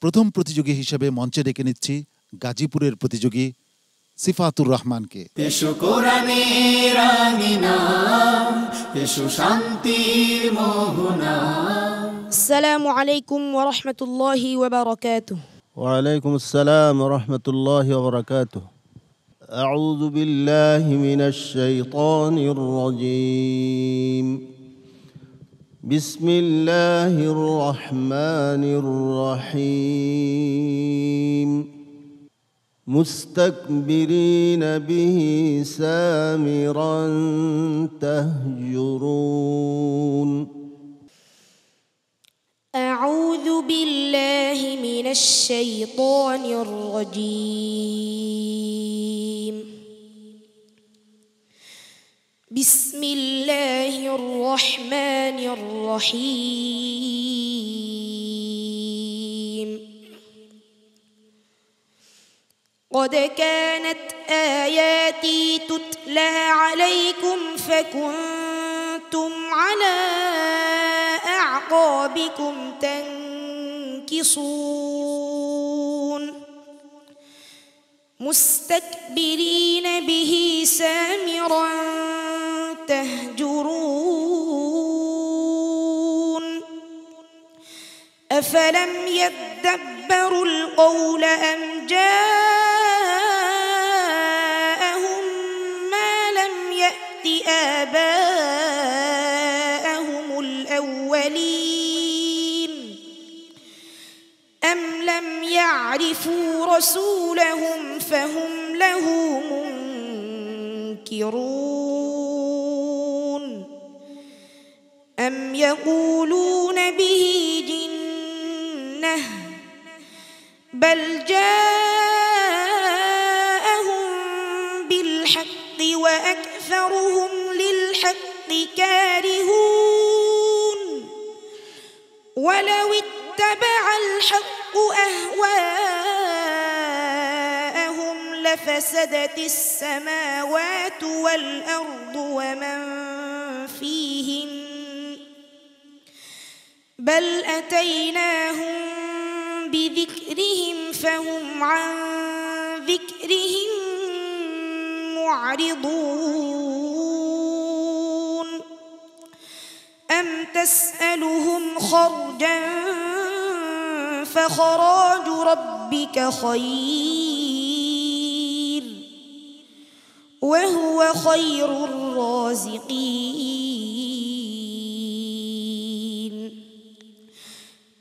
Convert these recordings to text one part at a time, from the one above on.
প্রথম প্রতিযোগী হিসেবে মঞ্চে ডেকে নিচ্ছি গাজীপুরের প্রতিযোগী সিফাতুর রহমানকে। এসো কোরআনের আঙিনা, এসো শান্তির মোহনা। আসসালামু আলাইকুম ওয়া রাহমাতুল্লাহি ওয়া বারাকাতুহু। ওয়া আলাইকুম আসসালাম ওয়া রাহমাতুল্লাহি ওয়া বারাকাতুহু। আউযু বিল্লাহি মিনাশ শাইতানির রাজীম। বিসমিল্লাহির রহমানির রহিম। মুস্তাকবিরিনা বিহি সামিরান তাহজুরুন। أعوذ بالله من الشيطان الرجيم. بسم الله الرحمن الرحيم. قد كانت آياتي تتلى عليكم فكنتم على أعقابكم تنكصون مستكبرين به سامرا تهجرون أفلم يدبروا القول أم جاءهم ما لم يأت آباءهم الأولين أم لم يعرفوا رسولهم فهم له منكرون أم يقولون به جنة بل جاءهم بالحق وأكثرهم للحق كارهون ولو اتبع الحق أهواءهم لفسدت السماوات والأرض ومن فيهن بل أتيناهم بذكرهم فهم عن ذكرهم معرضون أم تسألهم خرجا فخراج ربك خير وهو خير الرازقين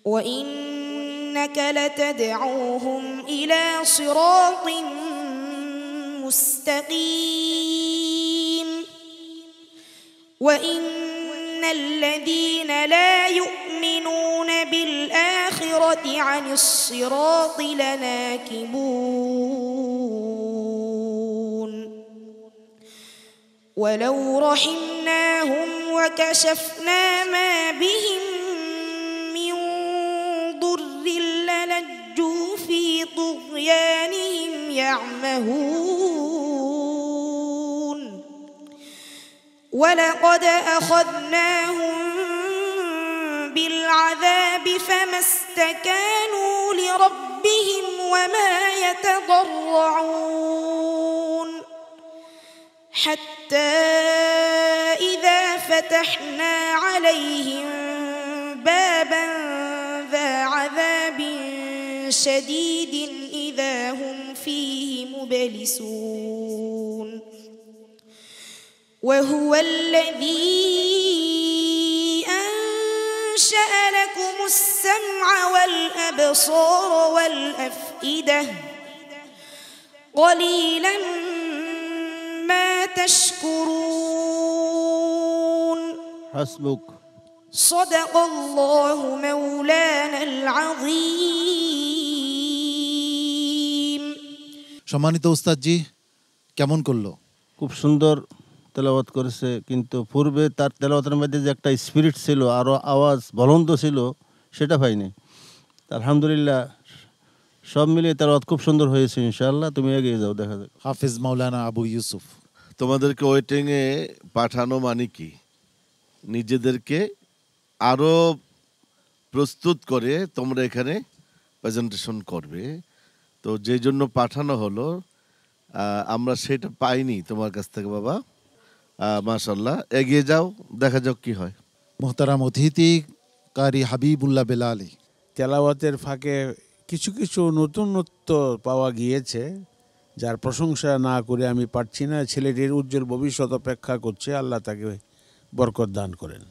وإنك لتدعوهم إلى صراط مستقيم وإن الذين لا يؤمنون بالآخرة عن الصراط لناكبون ولو رحمناهم وكشفنا ما بهم من ضر للجوا في طغيانهم يعمهون ولقد أخذناهم بالعذاب فما استكانوا لربهم وما يتضرعون حتى إذا فتحنا عليهم بابا ذا عذاب شديد إذا هم فيه مبلسون وهو الذي أنشأ لكم السمع والأبصار والأفئدة قليلا ما تشكرون. حسبك. صدق الله مولانا العظيم. সম্মানিত উস্তাদজি, কেমন করলো? খুব সুন্দর তেলাওয়াত করেছে, কিন্তু পূর্বে তার তেলাওয়াতের মধ্যে যে একটা স্পিরিট ছিল, আরও আওয়াজ বলন্দ ছিল, সেটা পাইনি। আলহামদুলিল্লাহ সব মিলিয়ে তেলাওয়াত খুব সুন্দর হয়েছে। ইনশাআল্লাহ তুমি এগিয়ে যাও, দেখা যাক। হাফিজ মাওলানা আবু ইউসুফ, তোমাদেরকে ওয়েটিংয়ে পাঠানো মানে কি, নিজেদেরকে আরও প্রস্তুত করে তোমরা এখানে প্রেজেন্টেশন করবে, তো যে জন্য পাঠানো হলো আমরা সেটা পাইনি তোমার কাছ থেকে বাবা। মাশাআল্লাহ, এগিয়ে যাও, দেখা যাক কি হয়। মোহতারাম অতিথি কারি হাবিবুল্লাহ বেলালি। তেলাওয়াতের ফাঁকে কিছু কিছু নতুনত্ব পাওয়া গিয়েছে, যার প্রশংসা না করে আমি পারছি না। ছেলেটির উজ্জ্বল ভবিষ্যৎ অপেক্ষা করছে, আল্লাহ তাকে বরকত দান করেন।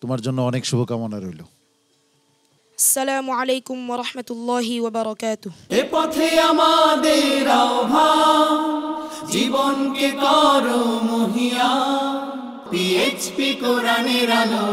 তোমার জন্য অনেক শুভকামনা রইল। আসসালামু আলাইকুম ওয়া রাহমাতুল্লাহি ওয়া বারাকাতুহু। এ পথে আমাদের আহ্বান, জীবনকে করো মহিয়া, পিএইচপি কোরআনের আলো।